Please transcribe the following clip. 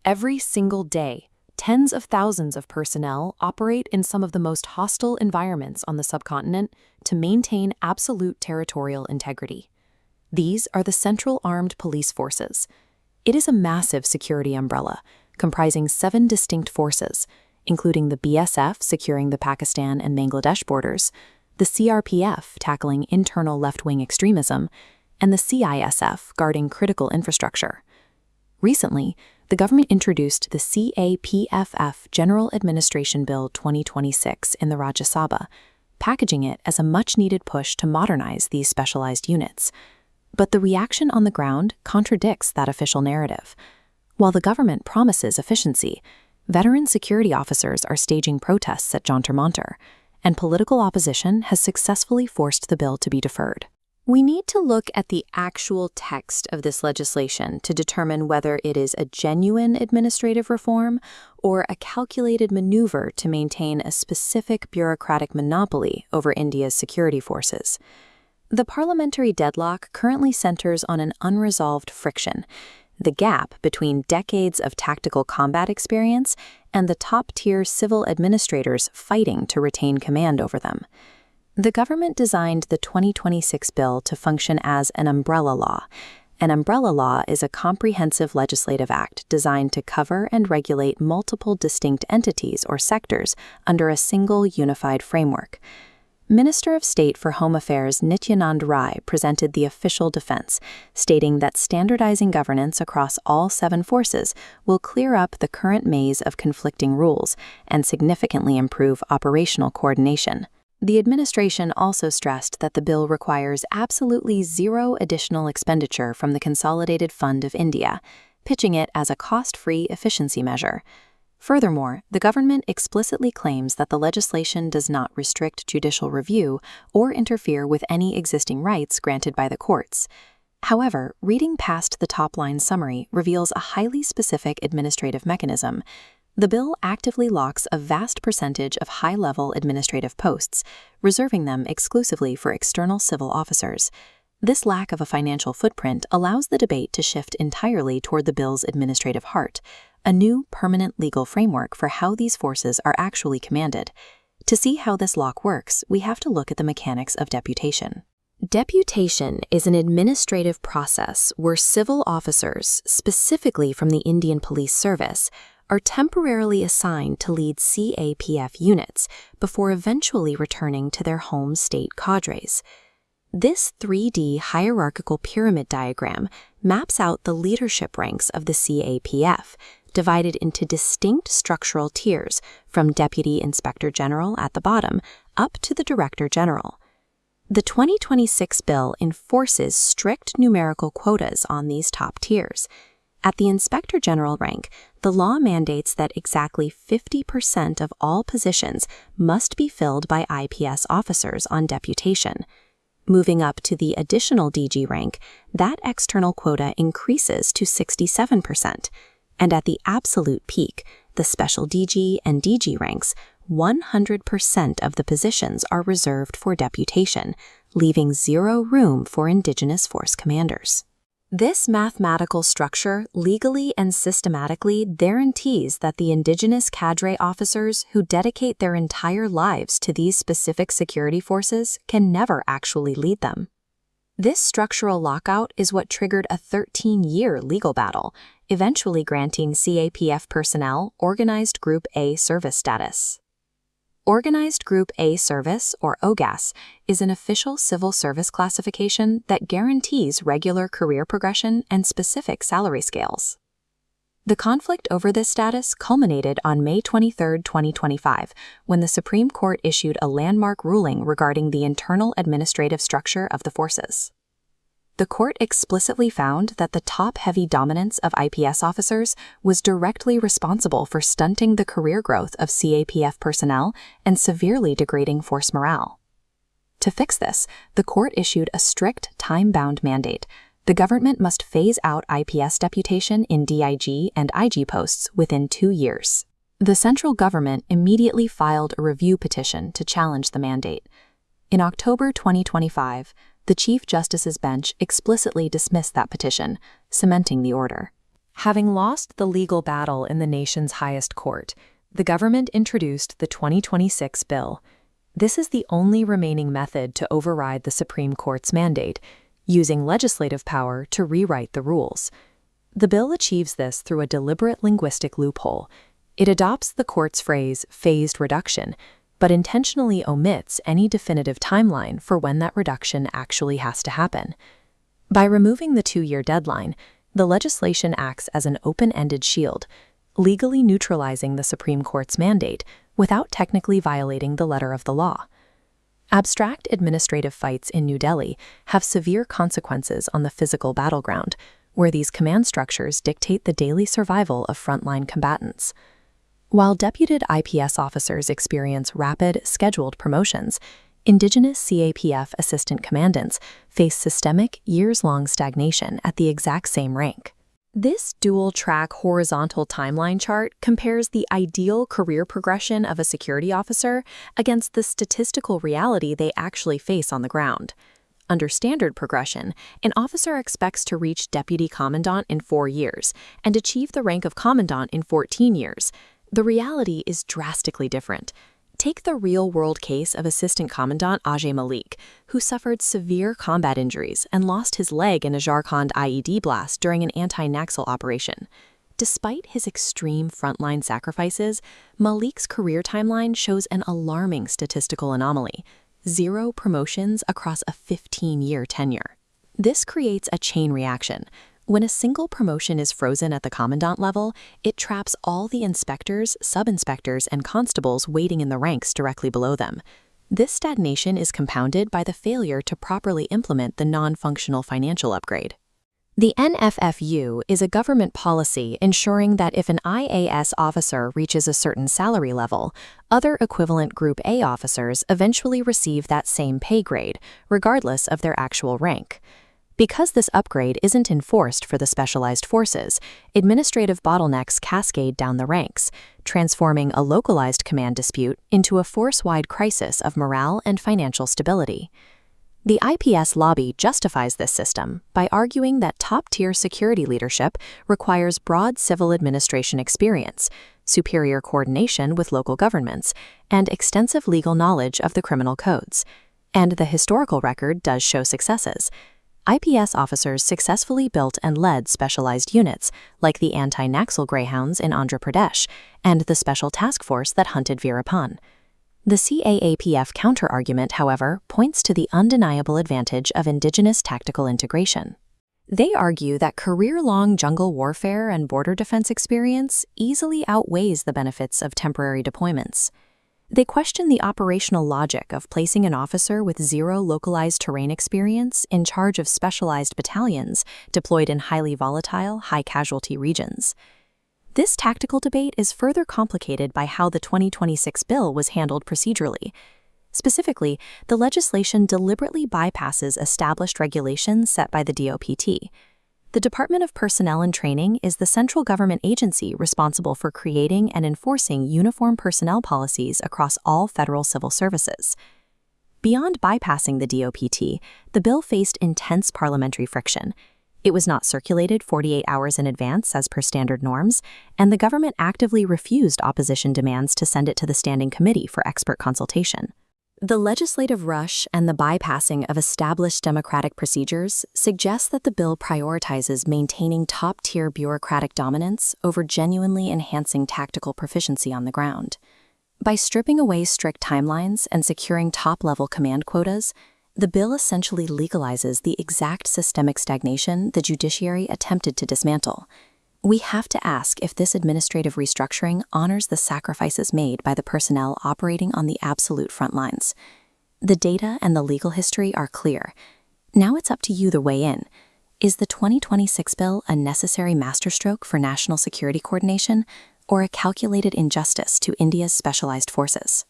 Every single day, tens of thousands of personnel operate in some of the most hostile environments on the subcontinent to maintain absolute territorial integrity. These are the Central Armed Police Forces. It is a massive security umbrella, comprising 7 distinct forces, including the BSF securing the Pakistan and Bangladesh borders, the CRPF tackling internal left-wing extremism, and the CISF guarding critical infrastructure. Recently, the government introduced the CAPF General Administration Bill 2026 in the Rajya Sabha, packaging it as a much-needed push to modernize these specialized units. But the reaction on the ground contradicts that official narrative. While the government promises efficiency, veteran security officers are staging protests at Jantar Mantar, and political opposition has successfully forced the bill to be deferred. We need to look at the actual text of this legislation to determine whether it is a genuine administrative reform or a calculated maneuver to maintain a specific bureaucratic monopoly over India's security forces. The parliamentary deadlock currently centers on an unresolved friction, the gap between decades of tactical combat experience and the top-tier civil administrators fighting to retain command over them. The government designed the 2026 bill to function as an umbrella law. An umbrella law is a comprehensive legislative act designed to cover and regulate multiple distinct entities or sectors under a single unified framework. Minister of State for Home Affairs Nityanand Rai presented the official defense, stating that standardizing governance across all 7 forces will clear up the current maze of conflicting rules and significantly improve operational coordination. The administration also stressed that the bill requires absolutely zero additional expenditure from the Consolidated Fund of India, pitching it as a cost-free efficiency measure. Furthermore, the government explicitly claims that the legislation does not restrict judicial review or interfere with any existing rights granted by the courts. However, reading past the top-line summary reveals a highly specific administrative mechanism. The bill actively locks a vast percentage of high-level administrative posts, reserving them exclusively for external civil officers. This lack of a financial footprint allows the debate to shift entirely toward the bill's administrative heart, a new permanent legal framework for how these forces are actually commanded. To see how this lock works, we have to look at the mechanics of deputation. Deputation is an administrative process where civil officers, specifically from the Indian Police Service, are temporarily assigned to lead CAPF units before eventually returning to their home state cadres. This 3D hierarchical pyramid diagram maps out the leadership ranks of the CAPF, divided into distinct structural tiers from Deputy Inspector General at the bottom up to the Director General. The 2026 bill enforces strict numerical quotas on these top tiers. At the Inspector General rank, the law mandates that exactly 50% of all positions must be filled by IPS officers on deputation. Moving up to the additional DG rank, that external quota increases to 67%. And at the absolute peak, the Special DG and DG ranks, 100% of the positions are reserved for deputation, leaving zero room for Indigenous Force commanders. This mathematical structure legally and systematically guarantees that the Indigenous cadre officers who dedicate their entire lives to these specific security forces can never actually lead them. This structural lockout is what triggered a 13-year legal battle, eventually granting CAPF personnel Organized Group A service status. Organized Group A Service, or OGAS, is an official civil service classification that guarantees regular career progression and specific salary scales. The conflict over this status culminated on May 23, 2025, when the Supreme Court issued a landmark ruling regarding the internal administrative structure of the forces. The court explicitly found that the top-heavy dominance of IPS officers was directly responsible for stunting the career growth of CAPF personnel and severely degrading force morale. To fix this, the court issued a strict, time-bound mandate. The government must phase out IPS deputation in DIG and IG posts within 2 years. The central government immediately filed a review petition to challenge the mandate. In October 2025, the Chief Justice's bench explicitly dismissed that petition, cementing the order. Having lost the legal battle in the nation's highest court, the government introduced the 2026 bill. This is the only remaining method to override the Supreme Court's mandate, using legislative power to rewrite the rules. The bill achieves this through a deliberate linguistic loophole. It adopts the court's phrase, phased reduction, but intentionally omits any definitive timeline for when that reduction actually has to happen. By removing the 2-year deadline, the legislation acts as an open-ended shield, legally neutralizing the Supreme Court's mandate without technically violating the letter of the law. Abstract administrative fights in New Delhi have severe consequences on the physical battleground, where these command structures dictate the daily survival of frontline combatants. While deputed IPS officers experience rapid, scheduled promotions, indigenous CAPF assistant commandants face systemic, years-long stagnation at the exact same rank. This dual-track horizontal timeline chart compares the ideal career progression of a security officer against the statistical reality they actually face on the ground. Under standard progression, an officer expects to reach deputy commandant in 4 years and achieve the rank of commandant in 14 years. The reality is drastically different. Take the real-world case of Assistant Commandant Ajay Malik, who suffered severe combat injuries and lost his leg in a Jharkhand IED blast during an anti-Naxal operation. Despite his extreme frontline sacrifices, Malik's career timeline shows an alarming statistical anomaly: 0 promotions across a 15-year tenure. This creates a chain reaction. When a single promotion is frozen at the commandant level, it traps all the inspectors, sub-inspectors, and constables waiting in the ranks directly below them. This stagnation is compounded by the failure to properly implement the non-functional financial upgrade. The NFFU is a government policy ensuring that if an IAS officer reaches a certain salary level, other equivalent Group A officers eventually receive that same pay grade, regardless of their actual rank. Because this upgrade isn't enforced for the specialized forces, administrative bottlenecks cascade down the ranks, transforming a localized command dispute into a force-wide crisis of morale and financial stability. The IPS lobby justifies this system by arguing that top-tier security leadership requires broad civil administration experience, superior coordination with local governments, and extensive legal knowledge of the criminal codes. And the historical record does show successes. IPS officers successfully built and led specialized units, like the anti-Naxal Greyhounds in Andhra Pradesh and the special task force that hunted Veerapan. The CAAPF counter-argument, however, points to the undeniable advantage of indigenous tactical integration. They argue that career-long jungle warfare and border defense experience easily outweighs the benefits of temporary deployments. They question the operational logic of placing an officer with 0 localized terrain experience in charge of specialized battalions deployed in highly volatile, high-casualty regions. This tactical debate is further complicated by how the 2026 bill was handled procedurally. Specifically, the legislation deliberately bypasses established regulations set by the DOPT. The Department of Personnel and Training is the central government agency responsible for creating and enforcing uniform personnel policies across all federal civil services. Beyond bypassing the DOPT, the bill faced intense parliamentary friction. It was not circulated 48 hours in advance as per standard norms, and the government actively refused opposition demands to send it to the Standing Committee for expert consultation. The legislative rush and the bypassing of established democratic procedures suggest that the bill prioritizes maintaining top-tier bureaucratic dominance over genuinely enhancing tactical proficiency on the ground. By stripping away strict timelines and securing top-level command quotas, the bill essentially legalizes the exact systemic stagnation the judiciary attempted to dismantle. We have to ask if this administrative restructuring honors the sacrifices made by the personnel operating on the absolute front lines. The data and the legal history are clear. Now it's up to you to weigh in. Is the 2026 bill a necessary masterstroke for national security coordination, or a calculated injustice to India's specialized forces?